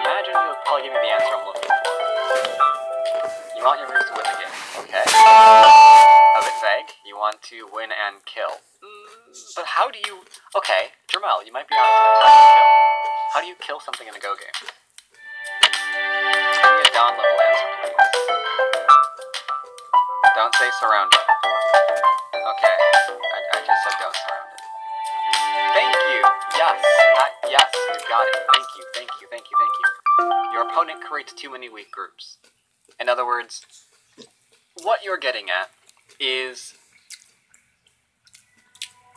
imagine you'll probably give me the answer I'm looking for. You want your moves to win the game. Okay. A bit vague. You want to win and kill. But how do you... Okay, Jermel, you might be honest with how you kill. How do you kill something in a Go game? Give me a Don level answer, please. Don't say surrounded. Okay, I just said don't surround it. Thank you! Yes! Yes, you got it. Thank you, thank you, thank you, thank you. Your opponent creates too many weak groups. In other words, what you're getting at is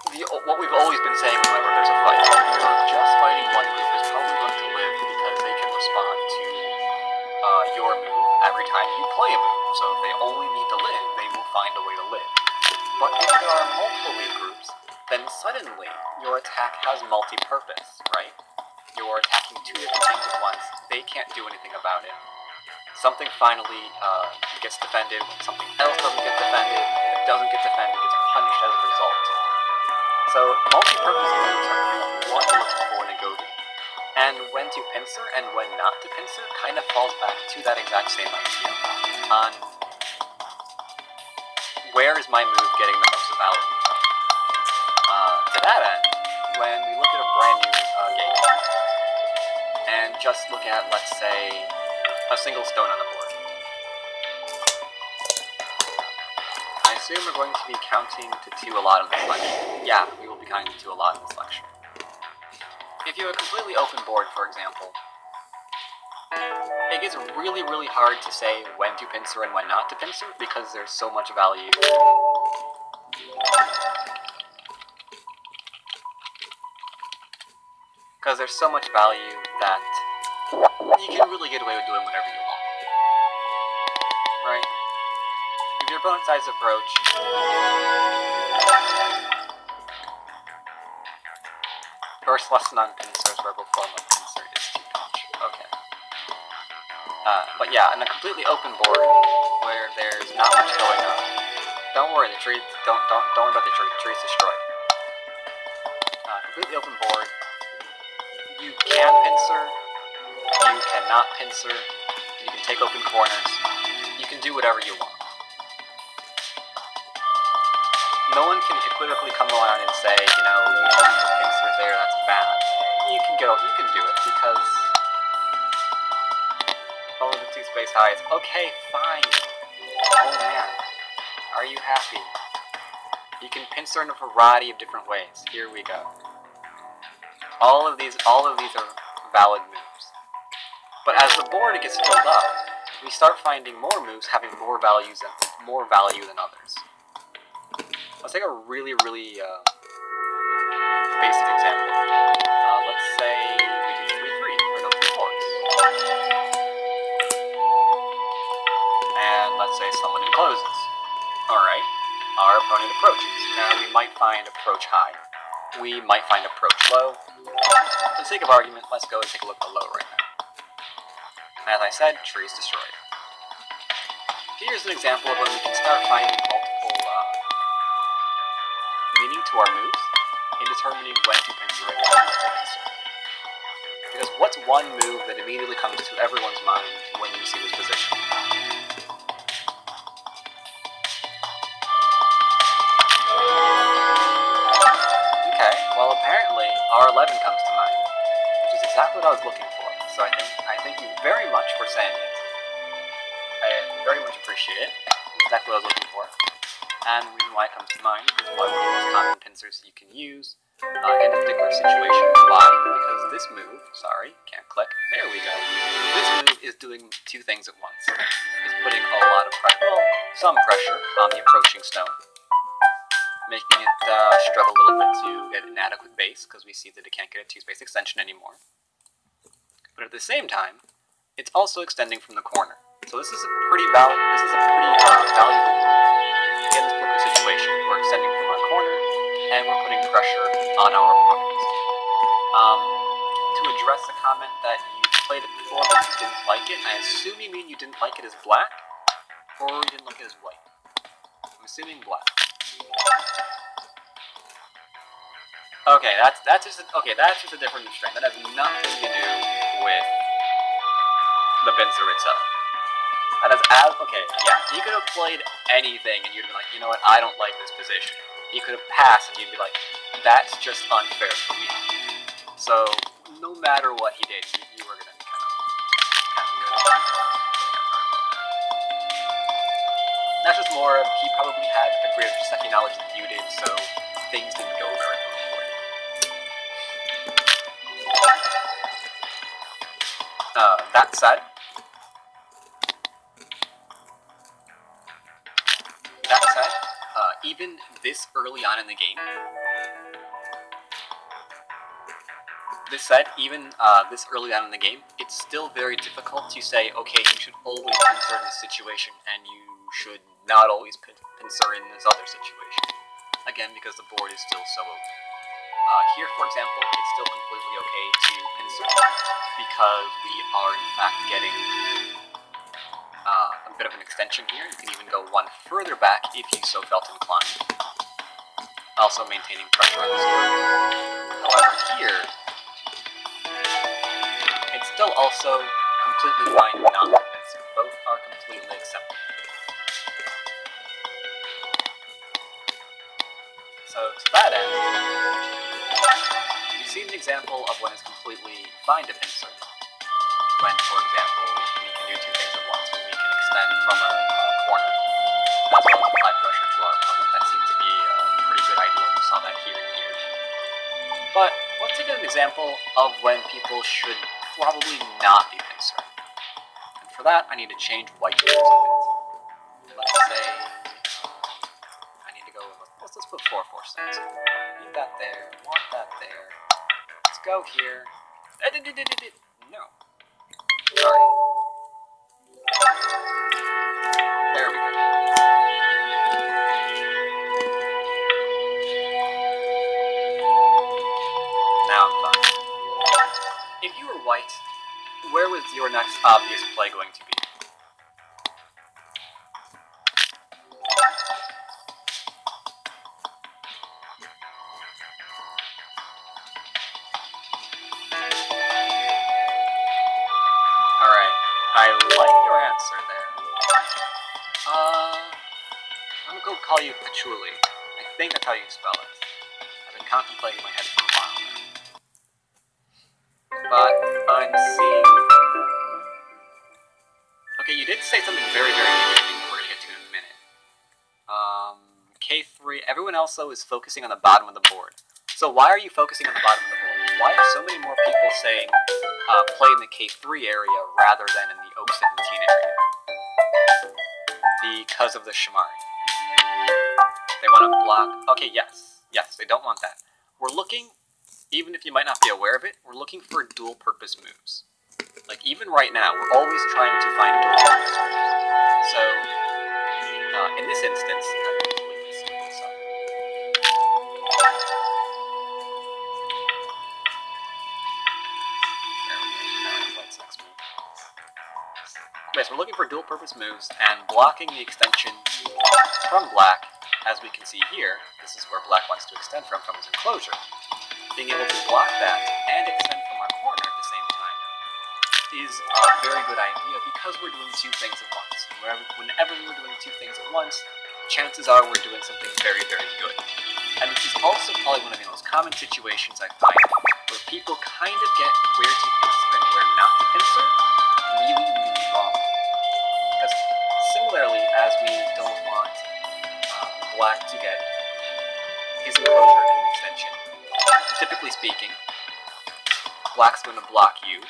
what we've always been saying whenever there's a fight. You're just fighting one group is probably going to live because they can respond to your move every time you play a move. So if they only need to live, they will find a way to live. But if there are multiple weak groups, then suddenly your attack has multi-purpose, right? You're attacking two different things at once. They can't do anything about it. Something finally gets defended, something else doesn't get defended, and if it doesn't get defended, it gets punished as a result. So multi-purpose moves are what you're looking for in a Go game. And when to pincer and when not to pincer kind of falls back to that exact same idea on where is my move getting the most value. To that end, when we look at a brand new game and just look at, let's say, a single stone on the board. I assume we're going to be counting to 2 a lot in this lecture. Yeah, we will be counting to 2 a lot in this lecture. If you have a completely open board, for example, it gets really, really hard to say when to pincer and when not to pincer because there's so much value. Because there's so much value that you can really get away with doing whatever you want. Right? If your opponent decides to approach, first lesson on pincers, verbal form of pincer is to touch. Okay. But yeah, in a completely open board where there's not much going on, don't worry, the tree. Don't worry about the tree. The tree's destroyed. Completely open board. You can pincer. You cannot pincer. You can take open corners. You can do whatever you want. No one can equivocally come around and say, you know, you shouldn't put pincers there. That's bad. You can do it because only the 2 space high is okay. Fine. Oh man, are you happy? You can pincer in a variety of different ways. Here we go. All of these are valid moves. But as the board gets filled up, we start finding more moves having more value than others. Let's take a really, really basic example. Let's say we do 3-3 or no 3-4s, and let's say someone encloses. All right, our opponent approaches. Now we might find approach high. We might find approach low. For the sake of argument, let's go and take a look at the low right now. As I said, tree is destroyed. Here's an example of when we can start finding multiple meaning to our moves in determining when to pincer and when not to pincer. Because what's one move that immediately comes to everyone's mind when you see this position? Okay, well apparently R11 comes to mind, which is exactly what I was looking for. So I thank you very much for saying it. I very much appreciate it. It's exactly what I was looking for. And the reason why it comes to mind is one of the most common pincers you can use in a particular situation. Why? Because this move, sorry, can't click, there we go. This move is doing 2 things at once. It's putting a lot of pressure, well, some pressure on the approaching stone, making it struggle a little bit to get an adequate base, because we see that it can't get a 2-space extension anymore. But at the same time, it's also extending from the corner. So this is a pretty valuable move in this particular situation. We're extending from our corner, and we're putting pressure on our opponents. To address the comment that you played it before but you didn't like it, I assume you mean you didn't like it as black, or you didn't like it as white. I'm assuming black. Okay, that's just a different constraint. That has nothing to do with the pincer itself. And okay, yeah, he could have played anything and you'd be like, you know what, I don't like this position. He could have passed and you'd be like, that's just unfair for me. So, no matter what he did, you were gonna be kind of that's just more of, he probably had a greater second knowledge than you did, so things didn't go very well for him. That said, even this early on in the game, this it's still very difficult to say, okay, you should always pincer in this situation, and you should not always pincer in this other situation. Again, because the board is still so open. Here, for example, it's still completely okay to pincer, because we are in fact getting a bit of an extension here. You can even go one further back if you so felt inclined. Also maintaining pressure on the sword. However, here, it's still also completely fine not to pincer. Both are completely acceptable. So, to that end, you see an example of when it's completely fine to pincer. When, for example, we can do two things at once. When we can extend from our corner, as well as apply pressure to our opponent. That seems to be a pretty good idea. We saw that here and here. But let's take an example of when people should probably not be pincering. And for that, I need to change white a bit. Let's say I need to go. Let's put 4 stance. Need that there. Want that there. Let's go here. No. Sorry. There we go. Now I'm done. If you were white, where was your next obvious play going to be? I like your answer there. I'm gonna go call you Patchouli. I think that's how you spell it. I've been contemplating in my head for a while now. But I'm seeing... Okay, you did say something very, very interesting we're gonna get to in a minute. K3, everyone else though is focusing on the bottom of the board. So why are you focusing on the bottom of the board? Why are so many more people saying play in the K3 area rather than in the Oak 17 area? Because of the Shamari. They want to block... Okay, yes, they don't want that. We're looking, even if you might not be aware of it, we're looking for dual-purpose moves. Like, even right now, we're always trying to find dual-purpose moves. So, in this instance... Yes, we're looking for dual-purpose moves, and blocking the extension from black, as we can see here, this is where black wants to extend from his enclosure. Being able to block that and extend from our corner at the same time is a very good idea because we're doing two things at once. Whenever we're doing two things at once, chances are we're doing something very, very good. And this is also probably one of the most common situations I find where people kind of get where to pincer and where not to pincer really, really wrong. Because similarly, as we don't want black to get his enclosure and an extension, typically speaking, black's going to block you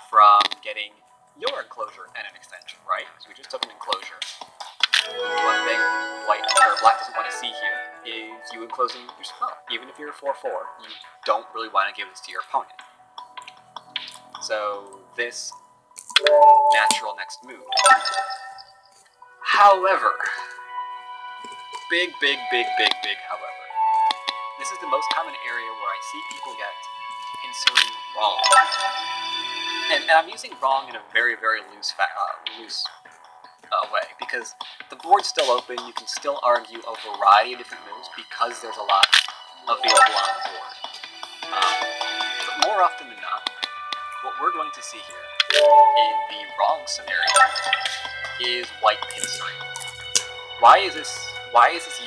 from getting your enclosure and an extension, right? So we just took an enclosure. One thing black doesn't want to see here is you enclosing yourself. Even if you're a 4-4, you don't really want to give this to your opponent. So this natural next move. However, big however. This is the most common area where I see people get pincering wrong. And I'm using wrong in a very, very loose way, because the board's still open, you can still argue a variety of different moves because there's a lot available on the board. But more often than not, what we're going to see here in the wrong scenario is white pincering. Why is this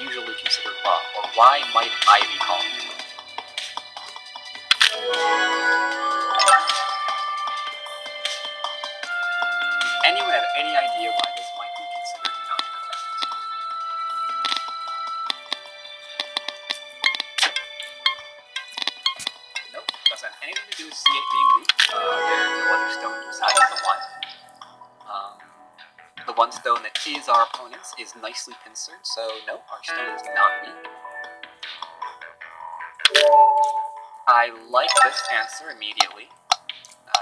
usually considered wrong, or why might I be calling it? Does anyone have any idea why this might be considered not correct? Nope, doesn't have anything to do with C8 being weak. There's no other stone besides the one. The one stone that is our opponent's is nicely pincered, so no, our stone is not weak. I like this answer immediately.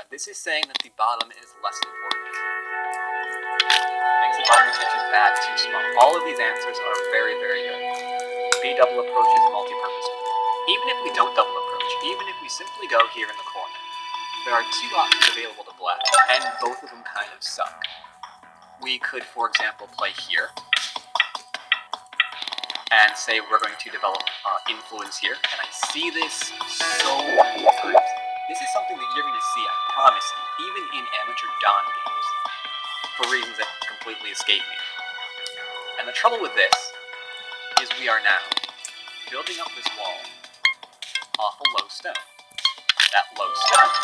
This is saying that the bottom is less important. Makes the bottom extension bad too small. All of these answers are very, very good. B double approach is multi-purpose. Even if we don't double approach, even if we simply go here in the corner, there are two options available to black, and both of them kind of suck. We could, for example, play here, and say we're going to develop influence here, and I see this so many times. This is something that you're going to see, I promise you, even in amateur Don games, for reasons that completely escape me. And the trouble with this is we are now building up this wall off a low stone. That low stone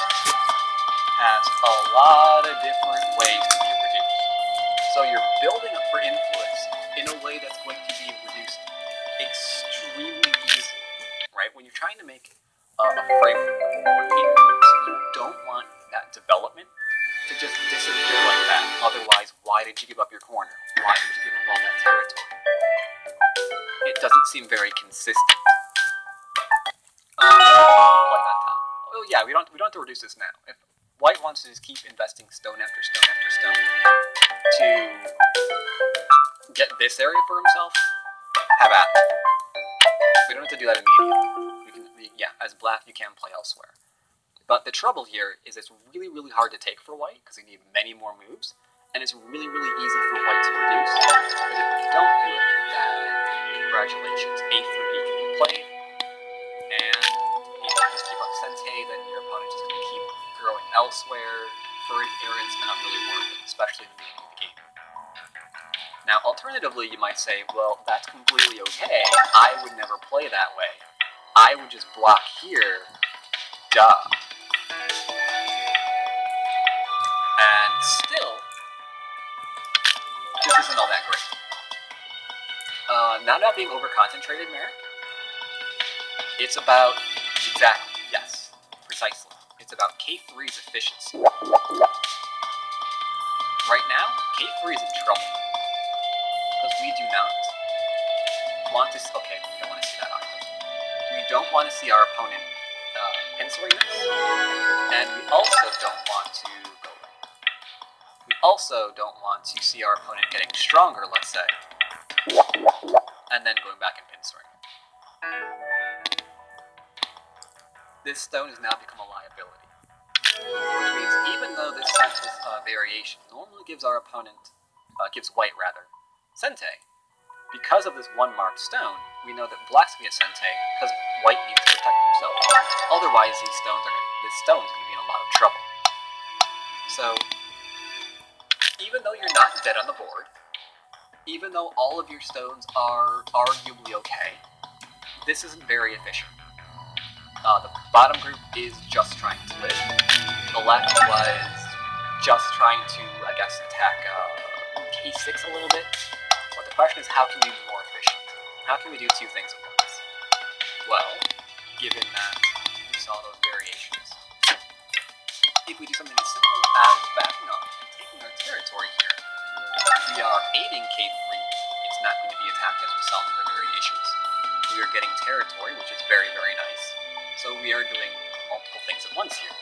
has a lot of different ways to be reduced. So you're building up for influence in a way that's going to be reduced extremely easily, right? When you're trying to make a framework for influence, you don't want that development to just disappear like that. Otherwise, why did you give up your corner? Why did you give up all that territory? It doesn't seem very consistent. Playing on top. Oh yeah, we don't have to reduce this now. If white wants to just keep investing stone after stone after stone to get this area for himself, have at it. We don't have to do that immediately. Yeah, as black you can play elsewhere. But the trouble here is it's really, really hard to take for white because you need many more moves, and it's really, really easy for white to reduce. But if you don't do it, then congratulations, A through E can be played, and if you just keep up Sente, then your opponent is going to keep growing elsewhere. For it, it's not really worth it, especially in the beginning of the game. Now, alternatively, you might say, well, that's completely okay. I would never play that way. I would just block here. Duh. And still, this isn't all that great. Not about being over-concentrated, Merrick. It's about, exactly, yes, precisely. It's about K3's efficiency. Right now, K3 is in trouble. Because we do not want to, okay, we don't want to see that either. We don't want to see our opponent pincering this, and we also don't want to go away. We also don't want to see our opponent getting stronger, let's say, and then going back and pincering. This stone has now become a liability, which means even though this senseless variation normally gives our opponent, gives white rather, Sente, because of this one marked stone, we know that black's going to get Sente because white needs to protect himself. Otherwise, this stone's going to be in a lot of trouble. So, even though you're not dead on the board, even though all of your stones are arguably okay, this isn't very efficient. The bottom group is just trying to live. The left was just trying to, I guess, attack K6 a little bit. But the question is, how can we be more efficient? How can we do two things at once? Well, given that we saw those variations, if we do something as simple as backing up and taking our territory here, we are aiding K3. It's not going to be attacked as we saw in the variations. We are getting territory, which is very, very nice. So we are doing multiple things at once here.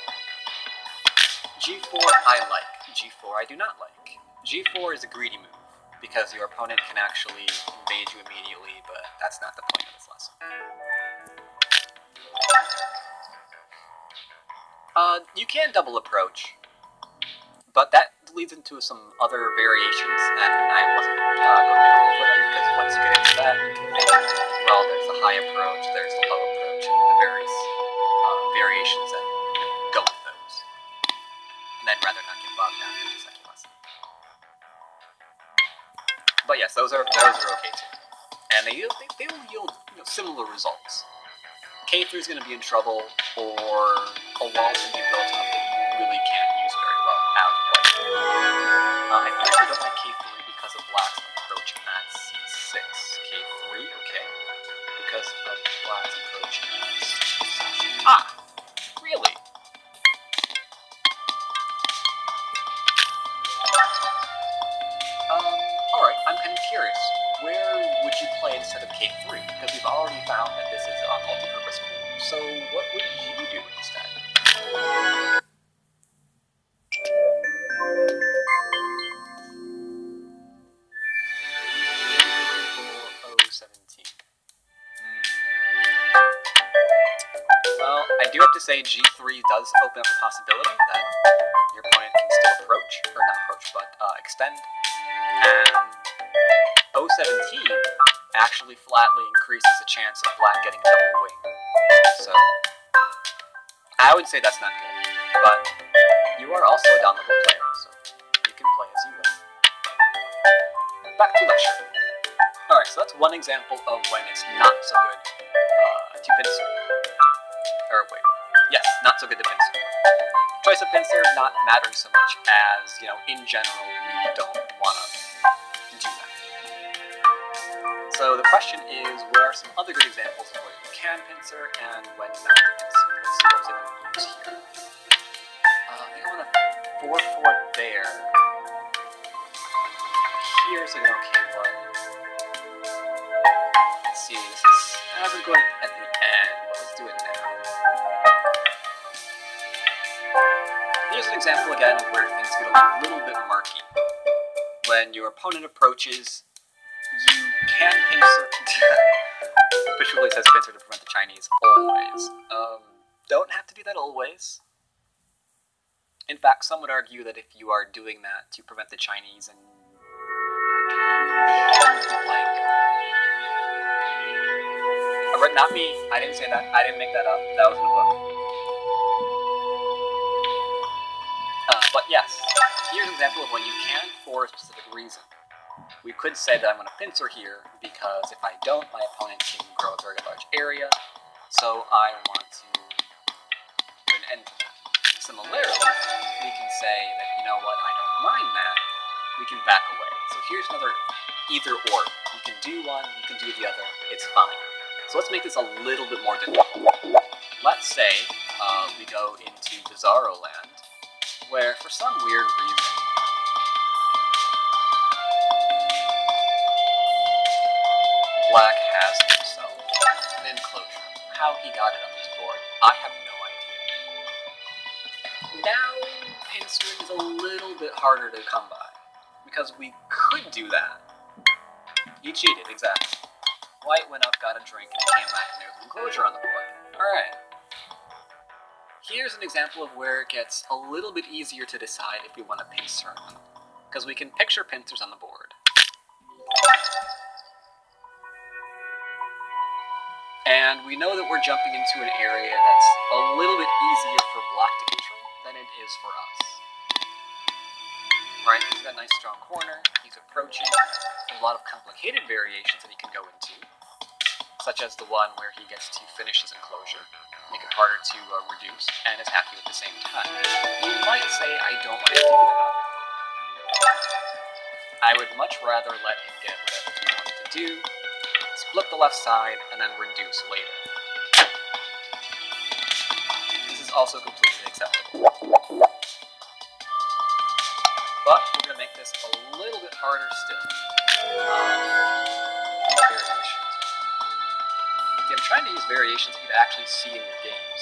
G4 I like, G4 I do not like. G4 is a greedy move, because your opponent can actually invade you immediately, but that's not the point of this lesson. You can double approach, but that leads into some other variations, and I wasn't going to go over them, because once you get into that, you can think, well, there's the high approach, there's the low approach, and the various variations that go with those. And I'd rather not give But yes, those are okay too, and they will yield similar results. K3 is going to be in trouble, or a wall can be built up that you really can't use very well as white. I personally don't like K3 because of black's approach at C6. K3, okay, because of black's approach at C6. Ah, really? Alright, I'm kind of curious. Where would you play instead of K3? Because we've already found that this is a multi-purpose move. So what would you do instead? 4017. Well, I do have to say G3 does open up the possibility that your opponent can still approach, or not approach, but extend. And 017 actually flatly increases the chance of black getting a double wing. So, I would say that's not good. But you are also a down-level player, so you can play as you will. Back to lecture. Alright, so that's one example of when it's not so good to pincer. Or wait, yes, not so good to pincer. Choice of pincer not mattering so much as, in general, we don't want to do that. So the question is, where are some other good examples of where you can pincer and when not to pincer? Let's see what I'm going to use here. I think I want to 4-4 there. Here's an okay one. Let's see, this is, I would go at the end, but let's do it now. Here's an example again of where things get a little bit murky. When your opponent approaches, you can pincer. Officially says pincer to prevent the Chinese always. Don't have to do that always. In fact, some would argue that if you are doing that to prevent the Chinese and not me, I didn't say that. I didn't make that up. That was in the book. But yes, here's an example of when you can for a specific reason. We could say that I'm going to pincer here because if I don't, my opponent can grow a very large area. So I want to put an end to that. Similarly, we can say that, you know what, I don't mind that. We can back away. So here's another either or. You can do one, you can do the other. It's fine. So let's make this a little bit more difficult. Let's say we go into Bizarro Land, where for some weird reason black has himself an enclosure. How he got it on this board, I have no idea. Now, pincering is a little bit harder to come by, because we could do that. He cheated, exactly. White went up, got a drink, and came back, and there's an enclosure on the board. Alright. Here's an example of where it gets a little bit easier to decide if we want to pincer or not. Because we can picture pincers on the board. And we know that we're jumping into an area that's a little bit easier for black to control than it is for us. Right, he's got a nice strong corner, he's approaching. There's a lot of complicated variations that he can go into, such as the one where he gets to finish his enclosure, make it harder to reduce, and is happy at the same time. You might say, I don't want to do that. I would much rather let him get whatever he wanted to do, split the left side, and then reduce later. This is also completely acceptable. But we're going to make this a little bit harder still. Variations. See, I'm trying to use variations that you can actually see in your games.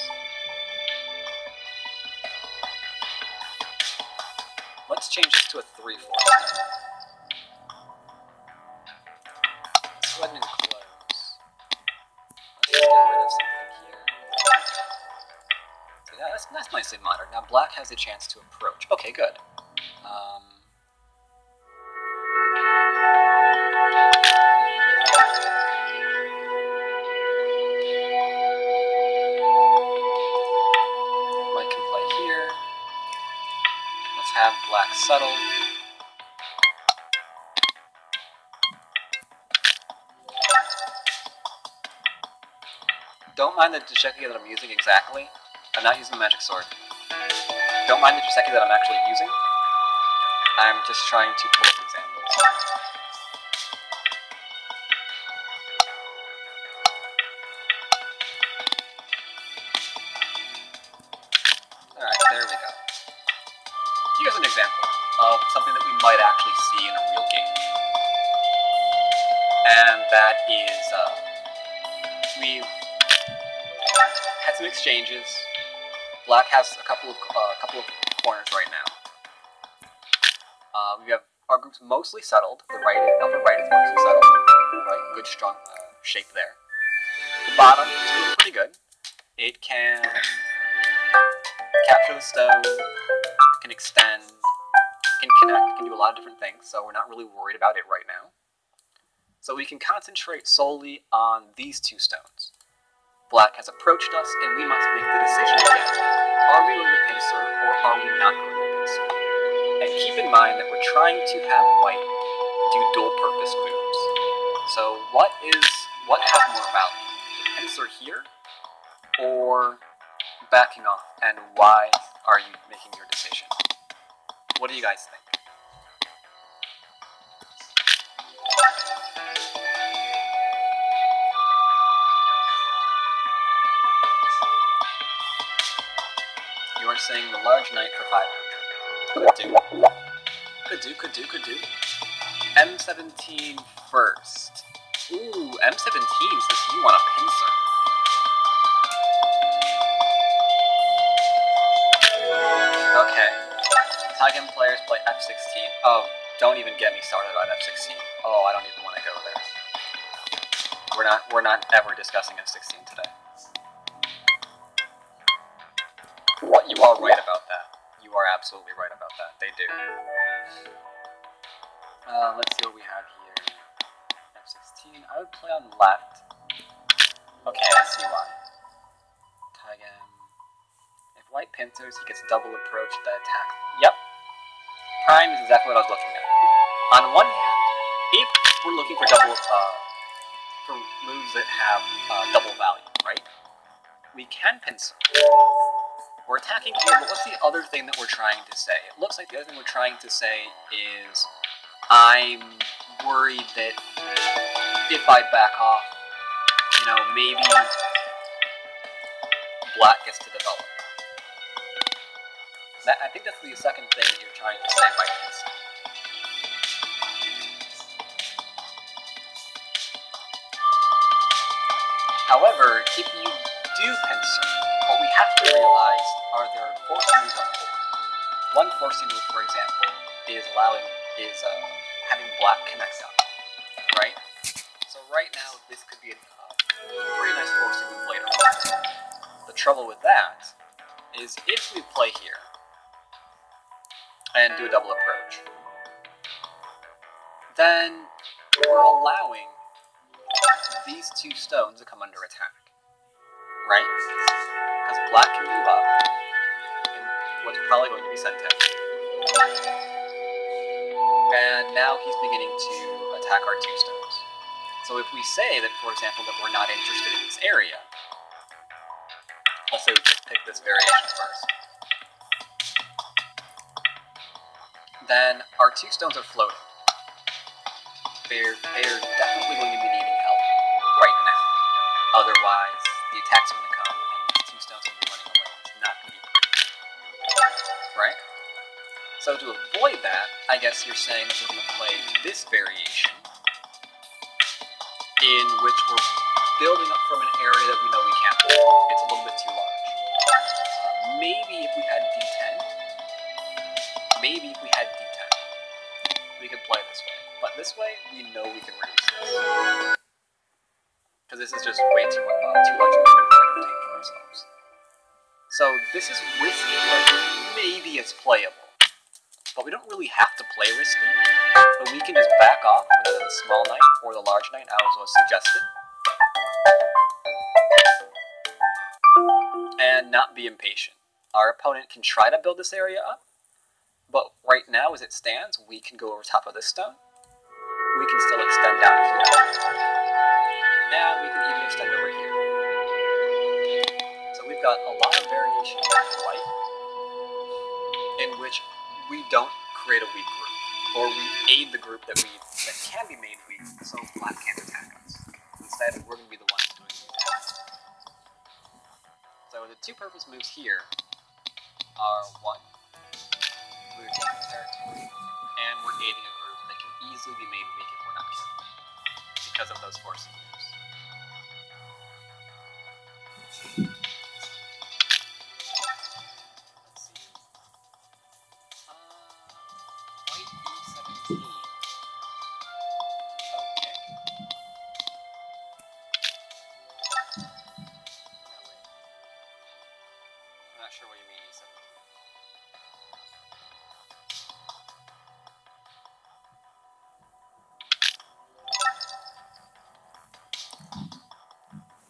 Let's change this to a 3-4 step. Let's go ahead and close. Let's just get rid of something here. So yeah, that's nicely modern. Now black has a chance to approach. Okay, good. White can play here. Let's have black settle. Don't mind the Jisheki that I'm using exactly. I'm not using the magic sword. Don't mind the Jisheki that I'm actually using. I'm just trying to pull up examples. Alright, there we go. Here's an example of something that we might actually see in a real game. And that is, we've had some exchanges. Black has a couple of corners right now. We have our groups mostly settled. The right is mostly settled. Right, good strong shape there. The bottom is doing pretty good. It can capture the stone, can extend, can connect, can do a lot of different things. So we're not really worried about it right now. So we can concentrate solely on these two stones. Black has approached us, and we must make the decision again. Are we going to pincer, or are we not going to pincer? And keep in mind that we're trying to have white do dual-purpose moves. So what has more value? The pincer here, or backing off? And why are you making your decision? What do you guys think? You are saying the large knight for 500. Could do. M17 first. Ooh, M17 says you want a pincer. Okay. Taigen players play F16. Oh, don't even get me started on F16. Oh, I don't even want to go there. We're not ever discussing F16 today. What, you are right about that. You are absolutely right about that. They do. Let's see what we have here. F16. I would play on left. Okay, I see why. Taigen. If white pincers, he gets double approach the attack. Yep. Prime is exactly what I was looking at. On one hand, if we're looking for double, for moves that have double value, right? We can pincer. We're attacking here, but what's the other thing that we're trying to say? It looks like the other thing we're trying to say is, I'm worried that if I back off, you know, maybe black gets to develop. I think that's the second thing that you're trying to say by pincing. However, if you do pincer, what we have to realize are there are forcing moves on the board. One forcing move, for example, is having black connects out, right? So right now, this could be a pretty nice forcing move later on. The trouble with that is if we play here and do a double approach, then we're allowing these two stones to come under attack, right? Because black can move up in what's probably going to be sent in. And now he's beginning to attack our two stones. So if we say that, for example, that we're not interested in this area, let's say we just pick this variation first, then our two stones are floating. They're definitely going to be needing help right now. Otherwise, the attack's going to come and these two stones are going to be running away. It's not going to be pretty. Right? So to avoid that, I guess you're saying that we're going to play this variation in which we're building up from an area that we know we can't play. It's a little bit too large. Maybe if we had D10, we could play this way. But this way, we know we can reduce this. Because this is just way too large of a take for ourselves. So this is risky, but maybe it's playable. But we don't really have to play risky. But we can just back off with either the small knight or the large knight, as was suggested. And not be impatient. Our opponent can try to build this area up. But right now, as it stands, we can go over top of this stone. We can still extend down here. And we can even extend over here. got a lot of variation here for white, in which we don't create a weak group, or we aid the group that can be made weak, so black can't attack us. Instead, we're going to be the ones doing the attacks. So the two purpose moves here are, one, we're taking territory, and we're aiding a group that can easily be made weak if we're not careful, because of those forcing moves. Sure what you mean, E17.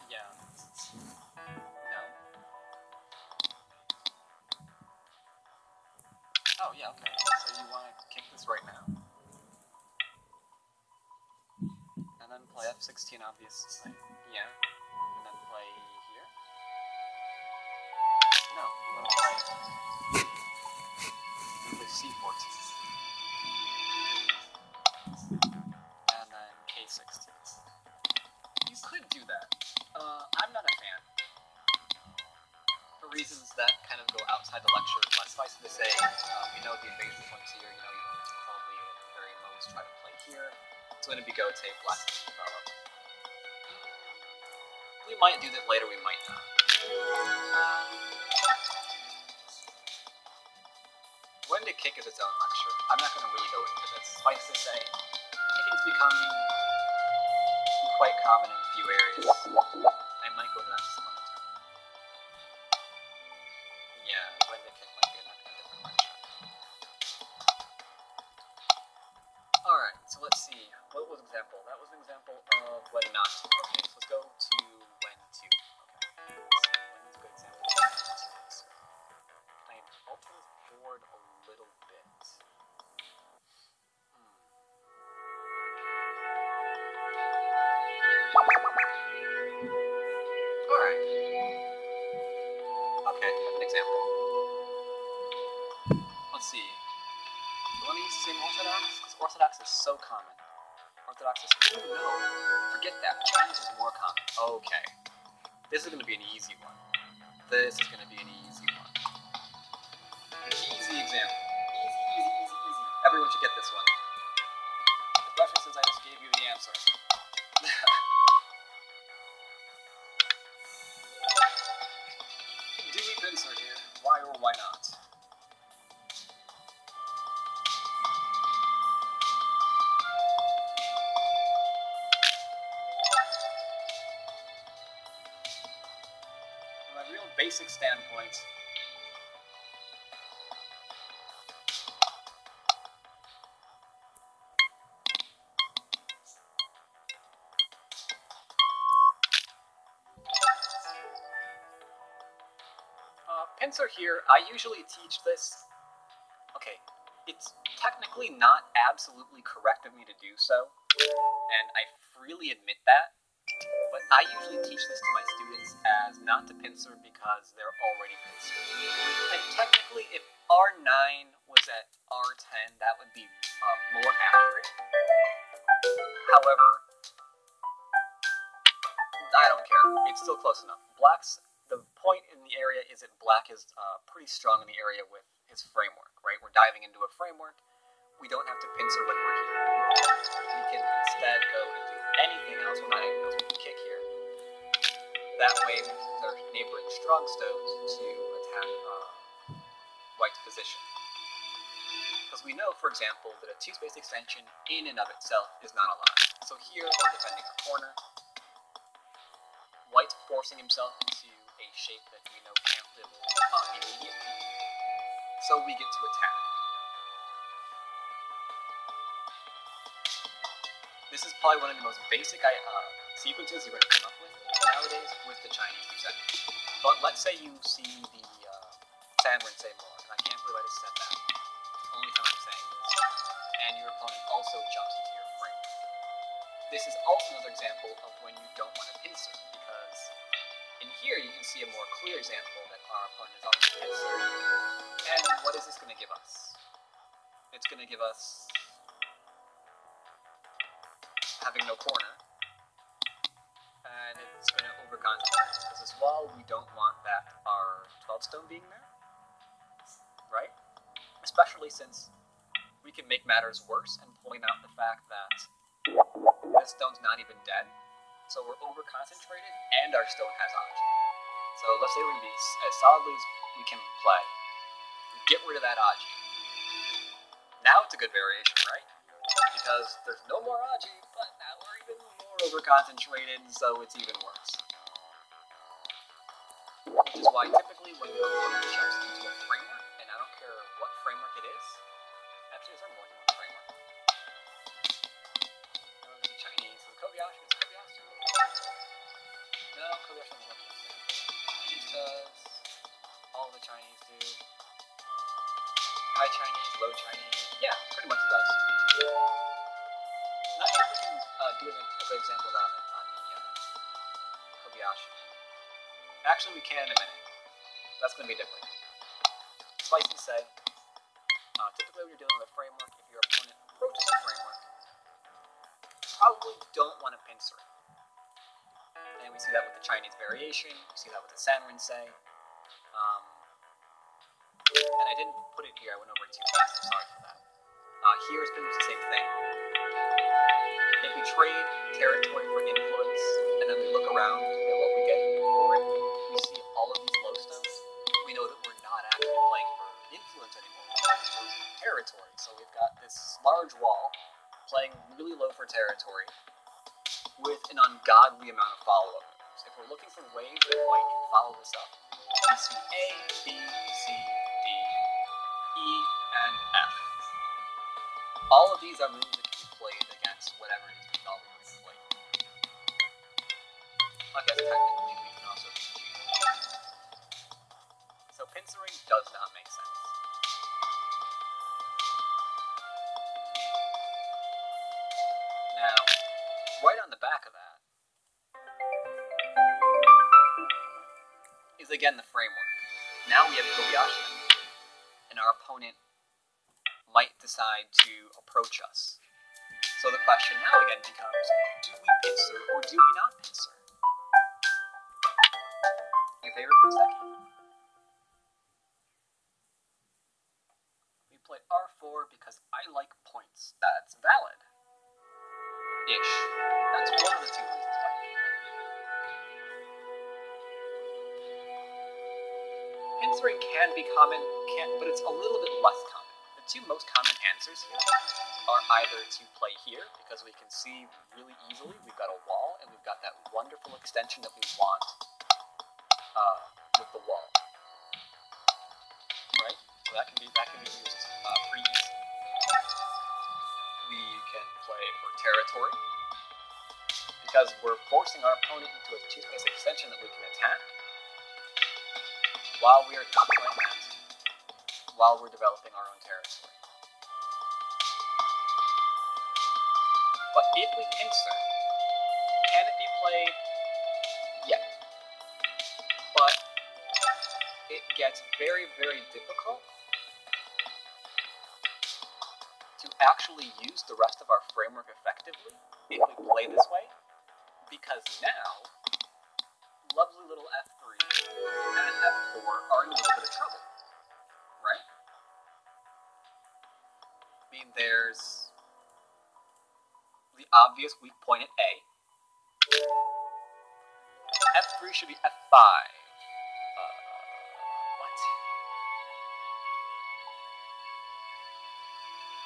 Yeah. No. Oh, yeah, okay. So you want to kick this right now. And then play F16, obviously. Yeah. And then play here. No, you want to play C14. And then K16. You could do that. I'm not a fan. For reasons that kind of go outside the lecture, but suffice it to say, we know the invasion points here, you know you want to probably at the very most try to play here. It's going to be go take black to develop. We might do that later, we might not. When to kick is its own lecture. I'm not going to really go into this. Suffice to say, kicking's becoming quite common in a few areas. I might go to that some other time. Yeah, when to kick might be a different lecture. Alright, so let's see. What was an example? That was an example of when not to. Okay, so let's go to when to. Okay. When's a good example of when not to. I am ultimately bored a little bit. Alright. Okay, an example. Let's see. Do you want to use the same orthodox? Because orthodox is so common. Orthodox is, oh no, forget that. Chinese is more common. Okay. This is going to be an easy one. This is going to be an easy one. Easy example. Easy, easy, easy, easy. Everyone should get this one. Especially since I just gave you the answer. Do we pincer here? Why or why not? From a real basic standpoint, pincer here, I usually teach this. Okay, it's technically not absolutely correct of me to do so, and I freely admit that, but I usually teach this to my students as not to pincer because they're already pincered. And technically, if R9 was at R10, that would be more accurate. However, I don't care. It's still close enough. The point in the area is that black is pretty strong in the area with his framework, right? We're diving into a framework. We don't have to pincer when we're here. We can instead go and do anything else. We're not anything else. We can kick here. That way, we can use our neighboring strong stones to attack white's position. Because we know, for example, that a two-space extension in and of itself is not a lie. So here, we're defending our corner. White's forcing himself into a shape that we know can't live immediately. So we get to attack. This is probably one of the most basic sequences you're going to come up with nowadays with the Chinese percentage. But let's say you see the Sanren say more, and I can't believe I just said that. Only time I'm saying this. And your opponent also jumps into your framework. This is also another example of when you don't want to pincer, because in here you can see a more clear example that our opponent is always pincering. And what is this going to give us? It's going to give us having no corner, and it's going to overconcentrate. Because as well, we don't want that our 12 stone being there, right? Especially since we can make matters worse and point out the fact that this stone's not even dead, so we're over-concentrated, and our stone has Aji. So let's say we're going to be as solidly as we can play. Get rid of that Aji. Now it's a good variation, right? Because there's no more Aji, but now we're even more over-concentrated, so it's even worse. Which is why typically when you're putting jumps into a framework, and I don't care what framework it is, actually there's more than one framework. There's the Chinese, there's Kobayashi, is Kobayashi? No, Kobayashi doesn't work with the Chinese does, all the Chinese do. High Chinese, low Chinese, yeah, pretty much it does. Not sure if we can do a good example on the Kobayashi. Actually, we can in a minute. That's going to be different. Suffice to say, typically when you're dealing with a framework, if your opponent approaches the framework, you probably don't want to pincer it. And we see that with the Chinese variation, we see that with the Sanrin say. And I didn't put it here, I went over it too fast, I'm sorry for that. Here is pretty much the same thing. If we trade territory for influence, and then we look around at what we get for it, we see all of these low stones. We know that we're not actually playing for influence anymore, we're playing for territory. So we've got this large wall, playing really low for territory, with an ungodly amount of follow-up moves. If we're looking for ways that white can follow this up, we see A, B, C, D, E, and F. All of these are moves that can be played against whatever it is we thought we were going to play. I guess technically we can also do G. So pincering does not make sense. Now, right on the back of that is again the framework. Now we have Kobayashi, and our opponent might decide to approach us. So the question now again becomes, do we pincer or do we not pincer? Your favorite for a second? We play R4 because I like points. That's valid. Ish. That's one of the two reasons why you play. Pincering can be common, but it's a little bit less common. The two most common answers here are either to play here, because we can see really easily we've got a wall, and we've got that wonderful extension that we want with the wall. Right? So that can be used pretty easily. We can play for territory, because we're forcing our opponent into a two-space extension that we can attack, while we are not playing that, while we're developing our own territory. But if we pincer, can it be played? Yeah. But it gets very, very difficult to actually use the rest of our framework effectively if we play this way, because now lovely little F3 and F4 are in a little bit of trouble, right? I mean, there's the obvious weak point at A. F3 should be F5. What?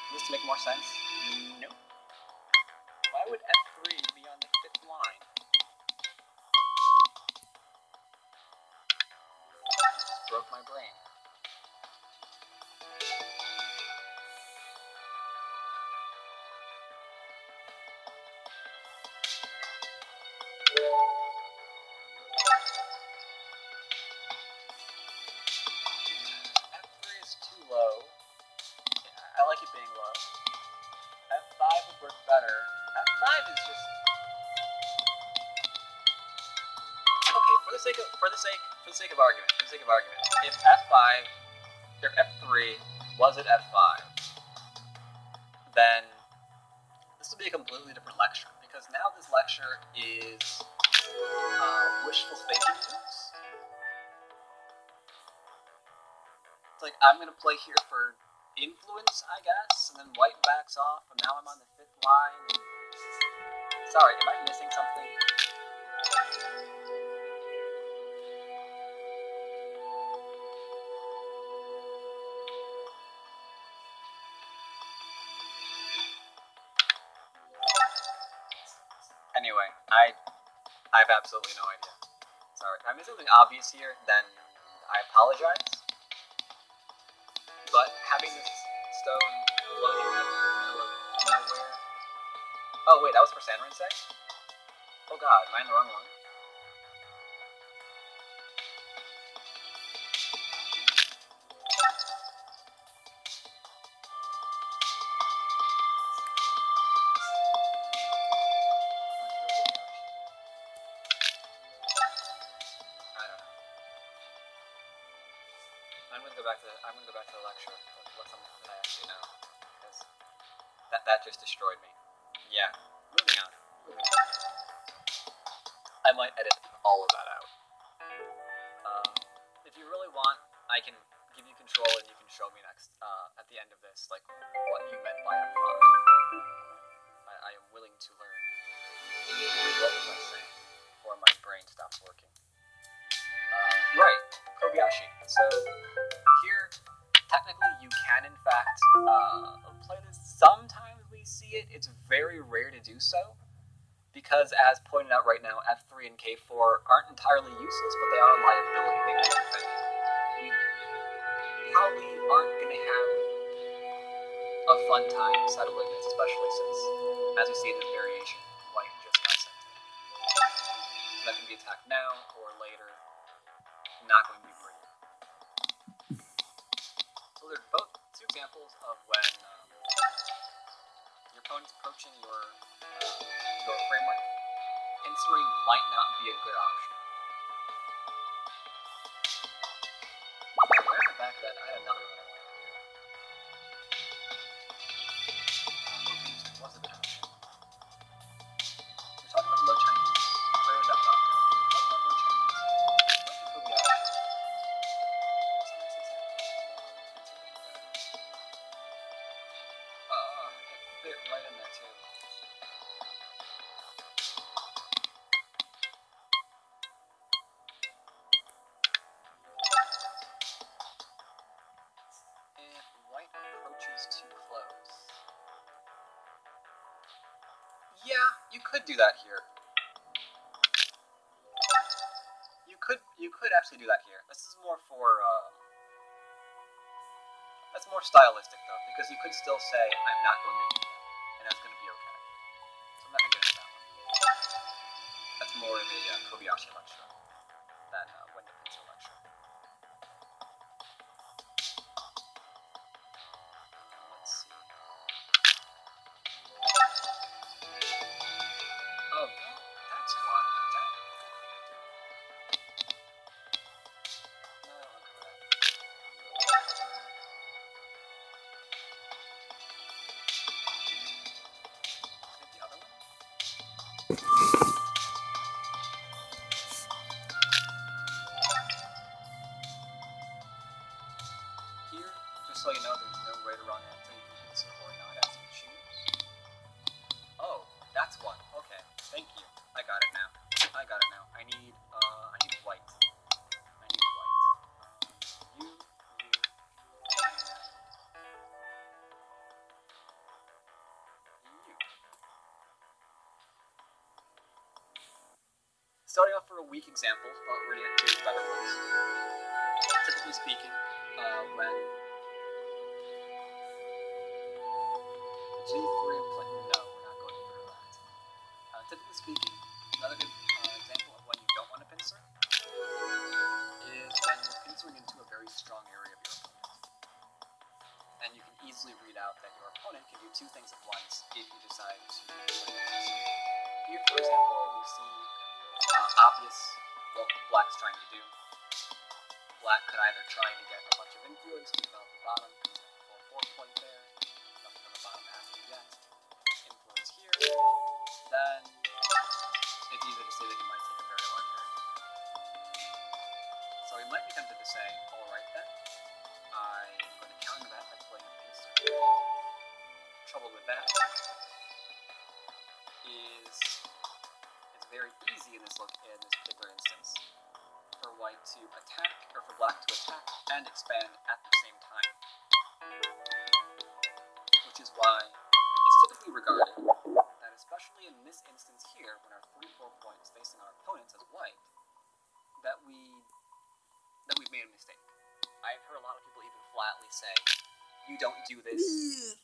Does this make more sense? No. Why would F3 be on the 5th line? That just broke my brain. F3 is too low. I like it being low. F5 would work better. F5 is just... Okay, for the sake of argument, if f5, if f3 was at f5, then this would be a completely different lecture, because now this lecture is wishful thinking moves. It's like, I'm gonna play here for influence, I guess, and then white backs off, and now I'm on the 5th line. Sorry, am I missing something? Anyway, I have absolutely no idea. Sorry, if I missed something obvious here, then I apologize. But having this stone floating in the middle of nowhere... Oh wait, that was for Sanrinse? Oh god, am I in the wrong one? I'm gonna go back to the lecture with something that I actually know, because that just destroyed me. Yeah, moving on. I might edit all of that out. If you really want, I can give you control and you can show me next, at the end of this, like, what you meant by F5. I am willing to learn. What was I saying? Before my brain stops working. Right, Kobayashi. So, here, technically you can in fact play this. Sometimes we see it, it's very rare to do so, because as pointed out right now, F3 and K4 aren't entirely useless, but they are a liability. They make it. We probably aren't going to have a fun time settling this, especially since, as we see in this variation, white just got sent in. So that can be attacked now or later. Not going to be pretty. So they're both two examples of when your opponent's approaching your framework. Pincering might not be a good option. Now, right on the back of that, I had another one. Was a good option. We're talking about low Chinese. Where was that thought go? We're talking about low Chinese. What could Kobayashi? It fit right in there too. If white approaches too close. Yeah, you could do that here. You could actually do that here. This is more for that's more stylistic though, because you could still say, I'm not going to do that, and that's going to be okay. So I'm not going to get into that one. That's more of a Kobayashi lecture than a window pincer lecture. Let's see. Oh, that's one. No, I don't look at that. The other one? Here, just so you know, there's no right or wrong answer. You can answer or not as you choose. Oh, that's one. Okay, thank you. I got it now. I need white. You, and you. Starting off for a weak example, but we're going to get better ones. Typically speaking, when G3 play, no, we're not going through that. Typically speaking, another good example of when you don't want to pincer is when you're pincering into a very strong area of your opponent. And you can easily read out that your opponent can do two things at once if you decide to pincer. Here, for example, we see obvious what black's trying to do. Black could either try to get a bunch of influence to develop the bottom, for a 4 point there, nothing on the bottom as of yet. Influence here, then it's easy to say that he might take a very large area. So he might be tempted to say, alright then, I'm going to counter that by playing a piece. Trouble with that is it's very easy in this particular instance for white to attack, or for black to attack and expand at the same time. Which is why it's typically regarded that, especially in this instance here, when our 3-4 point is facing our opponents as white, that we've made a mistake. I've heard a lot of people even flatly say, you don't do this.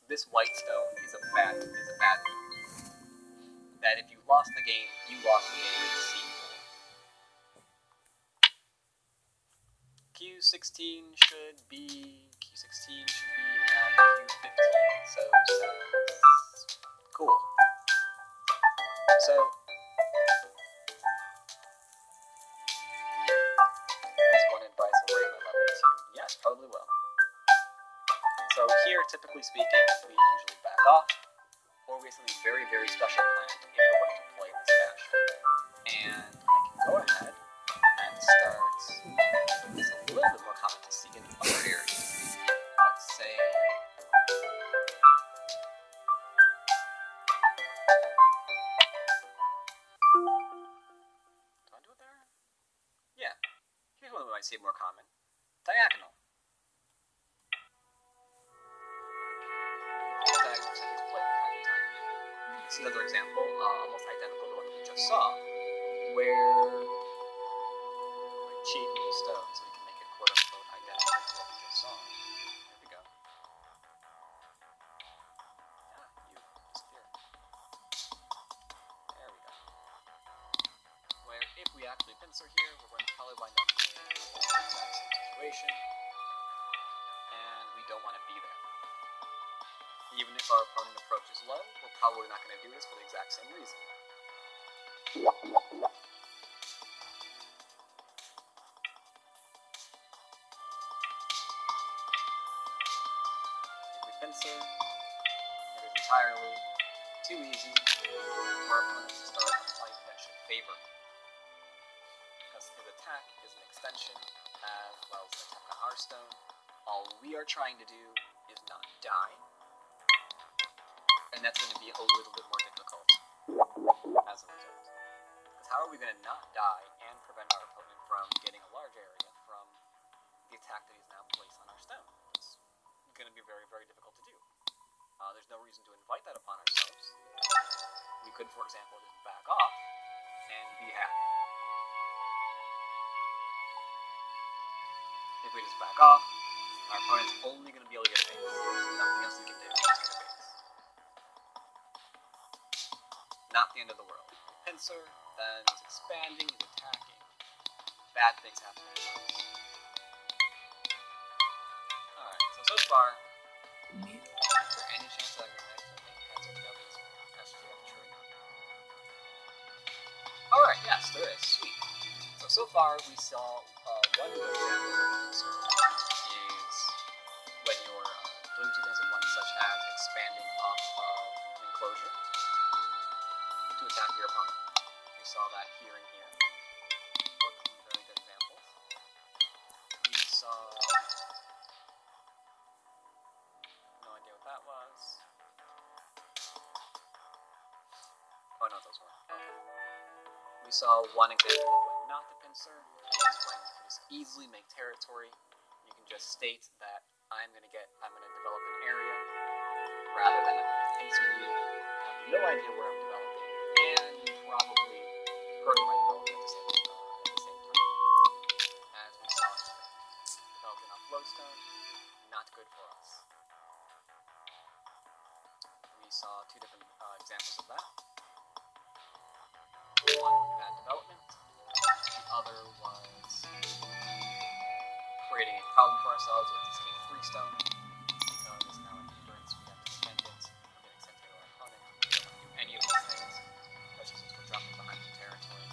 This white stone is a bad move. That if you lost the game, you lost the game with C4. Q16 should be at Q15. So cool. So is one advice will raise my level 2? Yes, probably will. So here, typically speaking, we usually back off, or we have something very, very special planned if we're going to play in this fashion. And I can go ahead and start making this a little bit more common to see in other areas. Let's say do I do it there? Yeah. Here's one that I might see more common. Diagonal. This is another example, almost identical to what we just saw, where we cheat with the stone so we can make it quote-unquote identical to what we just saw. There we go. Yeah, you disappear. There we go. Where if we actually pincer here, we're going to probably wind up in the exact same situation, and we don't want to be there. Even if our opponent approaches low, we're probably not going to do this for the exact same reason. If we pincer, it is entirely too easy for our opponent to start a fight that should favor him. Because his attack is an extension as well as an attack on our stone. All we are trying to do is not die. And that's going to be a little bit more difficult as a result. Because how are we going to not die and prevent our opponent from getting a large area from the attack that he's now placed on our stone? It's going to be very, very difficult to do. There's no reason to invite that upon ourselves. We could, for example, just back off and be happy. If we just back off, our opponent's only going to be able to get a base. There's nothing else we can do. Not the end of the world. Pincer, then he's expanding, he's attacking. Bad things happen. Alright, so far, is there any chance that I can actually make heads or tails SGF true? Alright, yes, there is. Sweet. So far, we saw one good example of pincer is when you're doing two things at once, such as expanding off of an enclosure to attack your opponent. We saw that here and here. Both very good examples. We saw... no idea what that was. Oh no, those weren't. Okay. We saw one example of when not to pincer, is when you can just easily make territory. You can just state that I'm going to develop an area rather than pincer you. I have no idea where I'm developing. And probably hurting my development at the same time. As we saw here. Developing off flowstone, not good for us. We saw two different examples of that. One, bad development. The other was creating a problem for ourselves with this King 3 stone. Because it's now an hindrance, we have to defend it. We're getting sent to our opponent. We don't want to do any of these things. Especially since we're dropping behind the territory.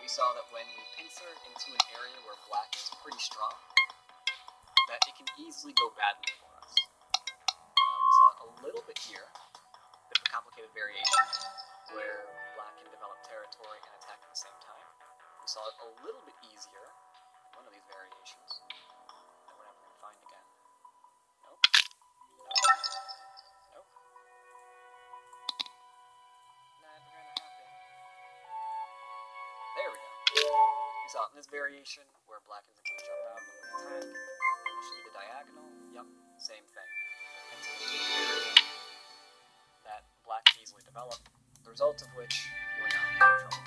saw that when we pincer into an area where black is pretty strong, that it can easily go badly for us. We saw it a little bit here, a bit of a complicated variation, where black can develop territory and attack at the same time. We saw it a little bit easier in one of these variations that we're never going to find again. Nope. Nope. Nope. Never gonna happen. There we go. We saw it in this variation where black can simply jump out and attack. And this should be the diagonal. Yep, same thing. That black can easily develop, the result of which we're not in control.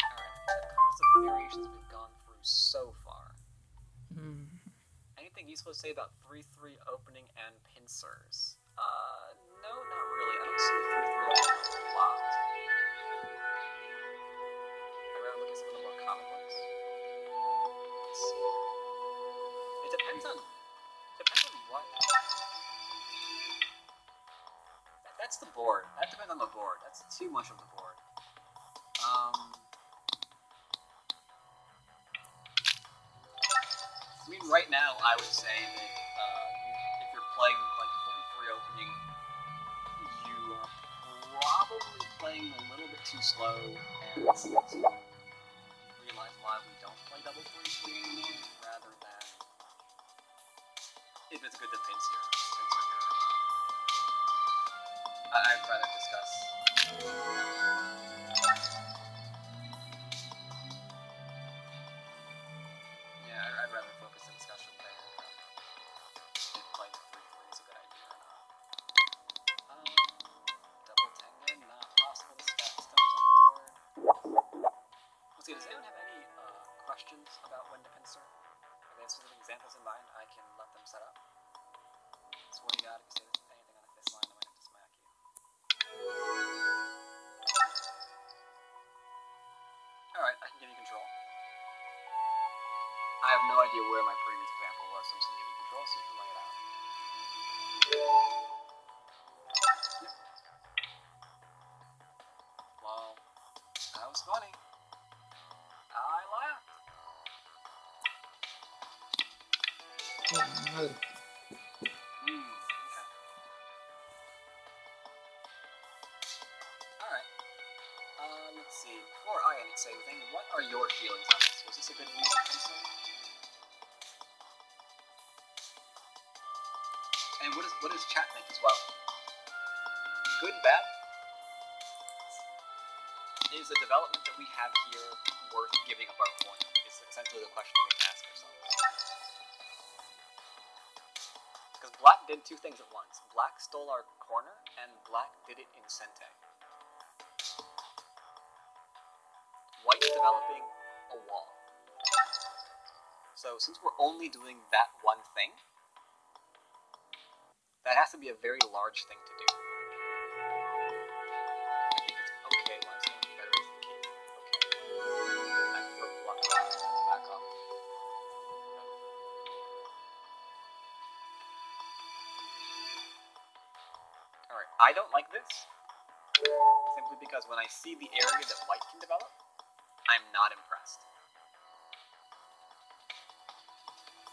Alright, that covers the variations we've gone through so far. Anything useful to say about 3-3 opening and pincers? No, not really. I don't see 3-3 opening a lot. I'd rather look at some of the more common ones. Let's see. It depends on what. That's the board. That depends on the board. That's too much of the board. I mean, right now, I would say that if you're playing like 3-3 opening, you are probably playing a little bit too slow, and realize why we don't play double 3-3 anymore, rather than if it's good to pincer here. I'd rather discuss. Yeah, I'd rather focus the discussion there. If playing 3-3 is a good idea or not. Double tengen, not possible. Stack stones on the board. Let's see, does anyone have any questions about when to pincer? If they have specific examples in mind, I can let them set up. So what do you got? If you say anything on this line, I might have to smack you. Alright, I can give you control. I have no idea where my previous example was, so I'm just going to give you control so you can lay it out. Yep. Well, that was funny. I laughed. Okay. Alright. Let's see. Before I say anything, what are your feelings on this? Was this a good use of pencil? And what does chat think as well? Good, bad? Is the development that we have here worth giving up our point? Is essentially the question we ask ourselves. Because black did two things at once. Black stole our corner, and black did it in sente. White is developing a wall. So since we're only doing that one thing, that has to be a very large thing to do. I think it's okay when I say better is the key. Okay. I prefer back off. Alright, I don't like this. Simply because when I see the area that white can develop, I'm not impressed.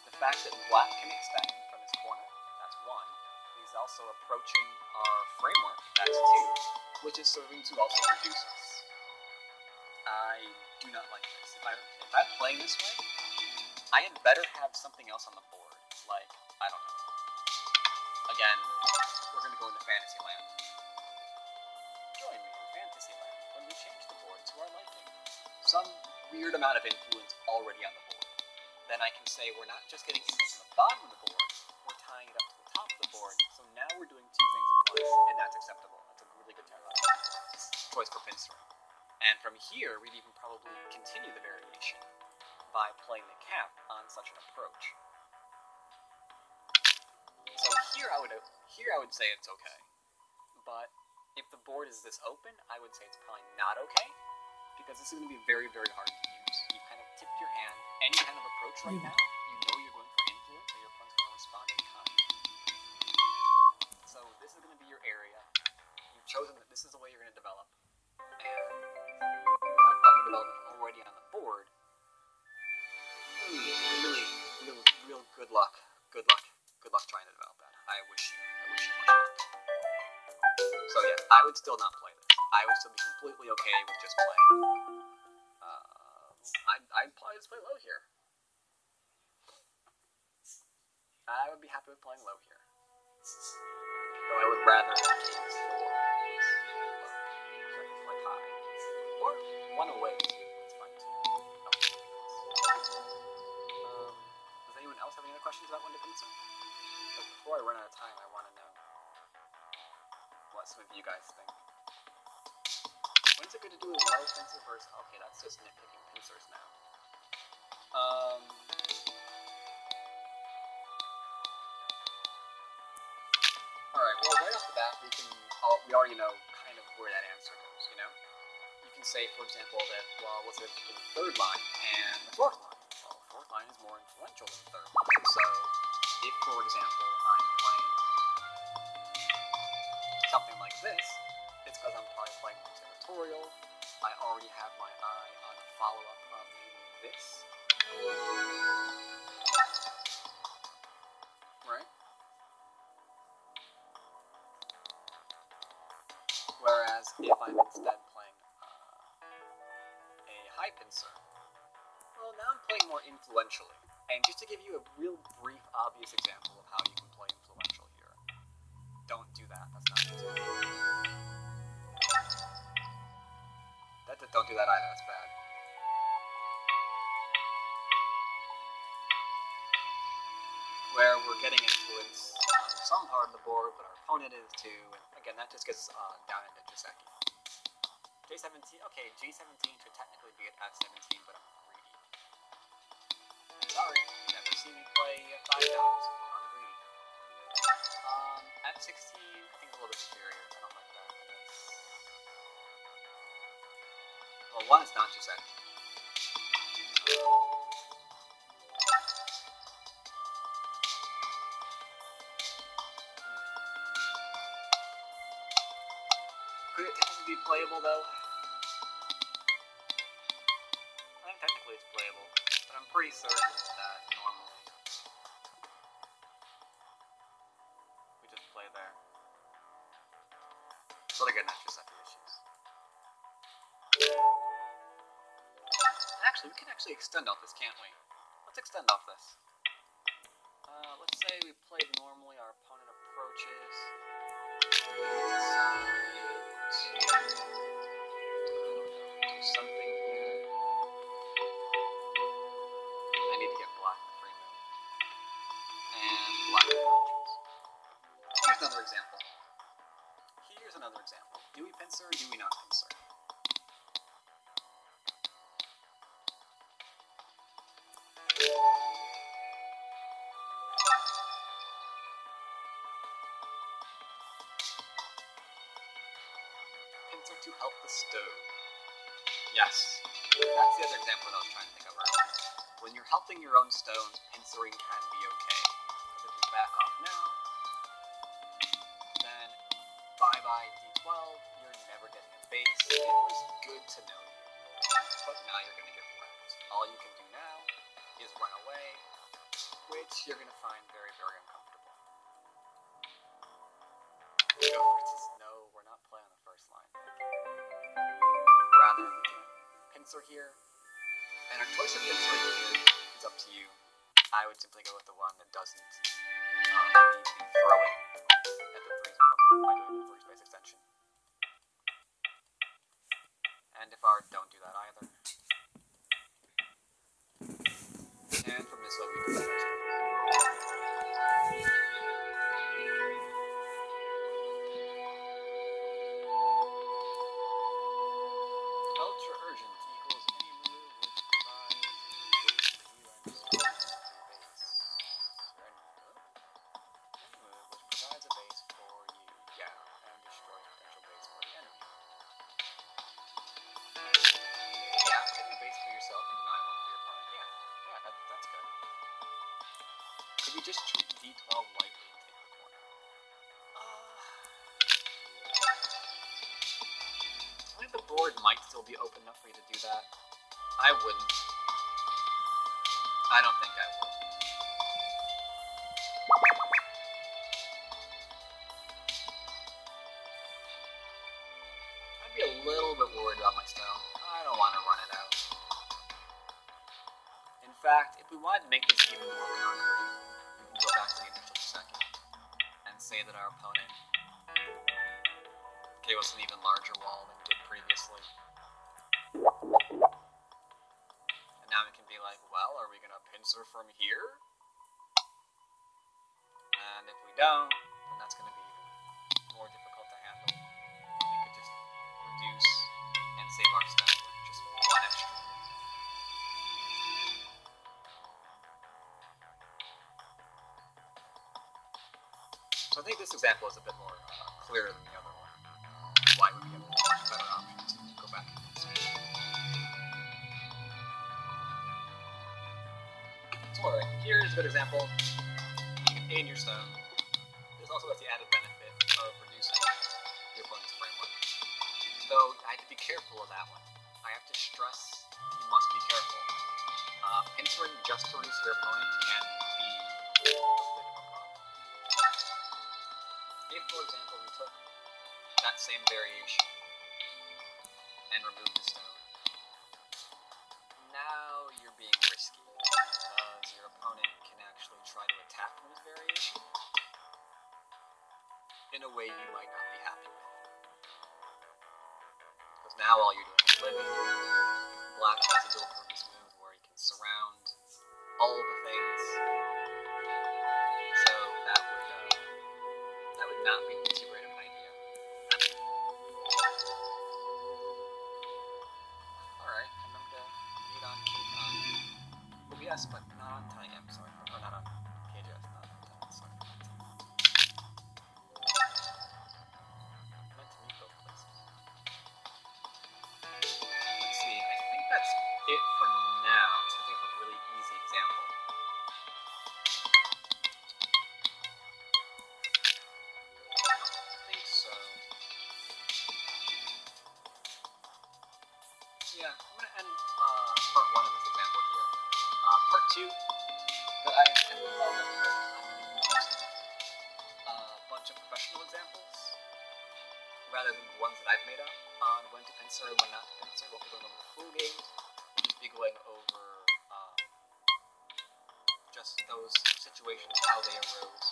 The fact that black can extend from his corner, that's one. He's also approaching our framework, that's two, which is serving to also reduce us. I do not like this. If I'm playing this way, I had better have something else on the board. Like, I don't know. Again, we're going to go into Fantasyland. Join me in Fantasyland when we change the board to our liking. Some weird amount of influence already on the board. Then I can say we're not just getting influence on the bottom of the board, we're tying it up to the top of the board, so now we're doing two things at once, and that's acceptable. That's a really good choice for pincering. And from here, we'd even probably continue the variation by playing the cap on such an approach. So here I would say it's okay. But if the board is this open, I would say it's probably not okay, because this is going to be very, very hard to use. You've kind of tipped your hand. Any kind of approach right now, you know you're going for influence, or your opponent's going to respond in kind. So this is going to be your area. You've chosen that this is the way you're going to develop. I would still not play this. I would still be completely okay with just playing. I'd probably just play low here. I would be happy with playing low here. Though I would rather play high. Or one away too. That's fine too. Does anyone else have any other questions about one to pincer? But before I run out of time, I want to know what some of you guys think. When's it good to do a low pincer versus... Okay, that's just nitpicking pincers now. Alright, well, right off the bat, we already know kind of where that answer goes, you know? You can say, for example, that, well, what's it in the third line and the fourth line? Well, the fourth line is more influential than the third line. So, if, for example, I'm playing something like this, it's because I'm probably playing more territorial. I already have my eye on a follow-up of maybe this. Right? Whereas if I'm instead playing a high pincer, well, now I'm playing more influentially. And just to give you a real brief, obvious example of how you can play influential here. Don't do that. That's not easy. Don't do that either. That's bad. Where we're getting influence on some part of the board, but our opponent is too. And again, that just gets down into Giseki. J17, okay, G17 should technically be at F17, but I'm greedy. Sorry, you never see me play 5 dogs. I'm greedy. F16, I think it's a little bit superior. I don't like that. Well, one is not Giseki. Could it technically be playable, though? I think technically it's playable, but I'm pretty certain that normally we just play there. But again, that's just second issues. Actually, we can actually extend off this, can't we? Let's extend off this. Let's say we played normally, our opponent approaches. Do something here. I need to get black in the free move. And black approaches. Here's another example. Do we pincer or do we not pincer? Pincer to help the stove. Yes. That's the other example that I was trying to think of earlier. When you're helping your own stones, pincering can be okay. Because if you back off now, then bye-bye D12, you're never getting a base. It was good to know you. But now you're going to get wrecked. All you can do now is run away, which you're going to find very, very uncomfortable. No, we're not playing on the first line. Rather, pincer here. And our choice of pincer here is up to you. I would simply go with the one that doesn't need to be throwing at the freeze by doing the first base extension. And if our don't do that either. And from this way we can start. Ultra urgent equals any move which provides a base for you and provides a base for you, yeah, and destroys potential base for the enemy. Yeah, getting a base for yourself and deny one for your opponent. Yeah, that's good. Could we just treat D12 lightly and take the corner? I think the board might still be open enough for you to do that. I wouldn't. I don't think I would. my stone. I don't want to run it out. In fact, if we wanted to make this even more concrete, we can go back to the initial second and say that our opponent gave us an even larger wall than we did previously. And now we can be like, well, are we going to pincer from here? And if we don't, then that's going to be even more difficult to handle. We could just reduce and save our stone with just one extra move. So I think this example is a bit more clear than the other one. Why would we have a much better option to go back and pincer? So alright, here's a good example. You can aim your stone. There's also the added benefit of reducing your opponent's framework. Though I have to be careful of that one. I have to stress that you must be careful. Pincering just to reduce your opponent can be a bit of a problem. If, for example, we took that same variation and removed the stone, now you're being risky, because your opponent can actually try to attack from this variation in a way you might not be happy with. Because now all you're doing is living. Black has a dual purpose move where he can surround all the things. So that would not be too great of an idea. Alright, remember to read on OBS, but not on tani, I'm sorry. Or not on KJS, not on tani, sorry. I meant to read both places. Let's see, I think that's it for now. So I think it's a really easy example. I think so. Yeah, I'm going to end part 1 of this example here. Part 2 that I intend to follow up with, I'm going to be using a bunch of professional examples rather than the ones that I've made up on when to pincer and when not to pincer. We'll be going over the full games. We'll just be going over just those situations, how they arose,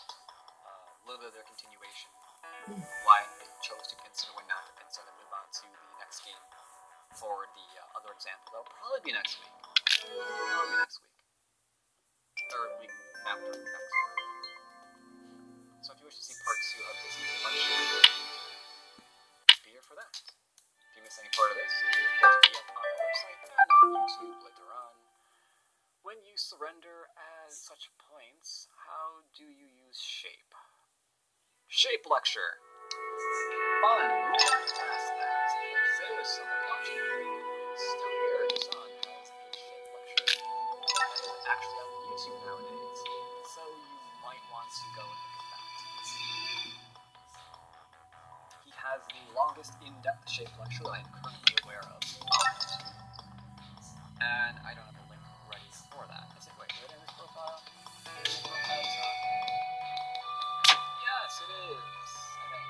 a little bit of their continuation, why they chose to pincer, when not to pincer, then move on to the next game for the other example. That'll probably be next week. Third week after next week. So if you wish to see part 2 of this introduction, be here for that. If you miss any part of this, it will of course be up on our website and on YouTube later on. When you surrender at such points, how do you use shape? Shape lecture. Fun. Ask that. Say there's someone watching still here. Son has a shape lecture that is actually on YouTube nowadays, so you might want to go and look at that. He has the longest in-depth shape lecture that I am currently aware of on YouTube, and I don't have a link ready for that. Is it? Wait, is it in his profile? Yes, it is. I think.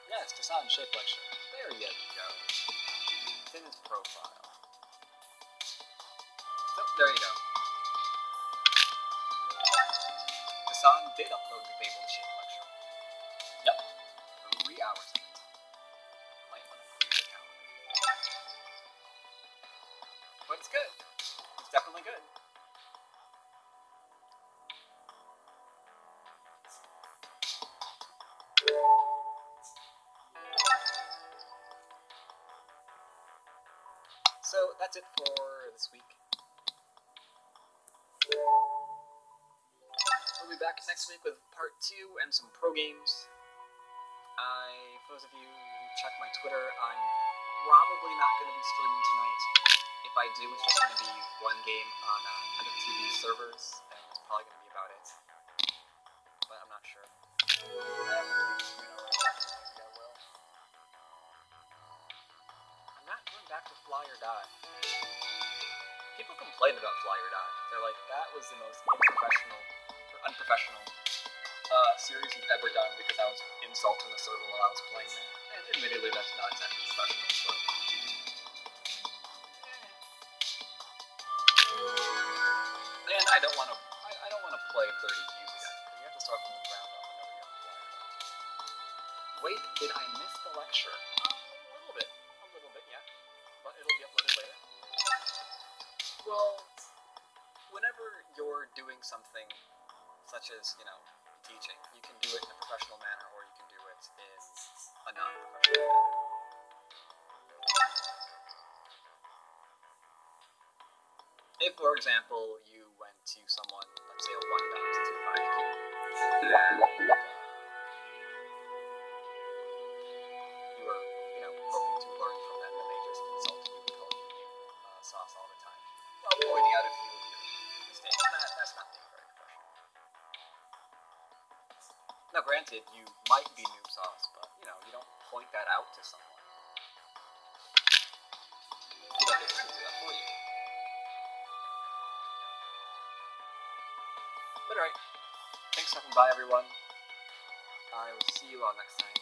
Yes, Desan shape lecture. There you go. It's in his profile. So, there you go. Desan did upload the fabled shape lecture. Yep. 3 hours of it. Might want to clear your calendar. But it's good. It's definitely good. So that's it for this week. We'll be back next week with part 2 and some pro games. For those of you who check my Twitter, I'm probably not going to be streaming tonight. If I do, it's just going to be one game on other TV servers, and that's probably going to be about it. But I'm not sure. I haven't really streamed already. Maybe I will. I'm not going back to Fly or Die. People complain about Fly or Die. They're like, that was the most unprofessional series you've ever done because I was insulting the circle while I was playing there. And admittedly, that's not exactly professional, but... And I don't want to play 30 cues again. You have to start from the ground up whenever you play. Wait, did I miss the lecture? A little bit, yeah. But it'll be uploaded later. Well, whenever you're doing something such as, teaching, you can do it in a professional manner or you can do it in a non-professional manner. If, for example, you went to someone, let's say a 1 dot to 5 key, and you were, hoping to learn from them, and they just insulted you and called you sauce all the time, while pointing out a few of your mistakes. That's not being very professional. Now, granted, you might be noob sauce, but, you don't point that out to someone. You let your friends do that for you. But alright, thanks for stopping by, everyone. I will see you all next time.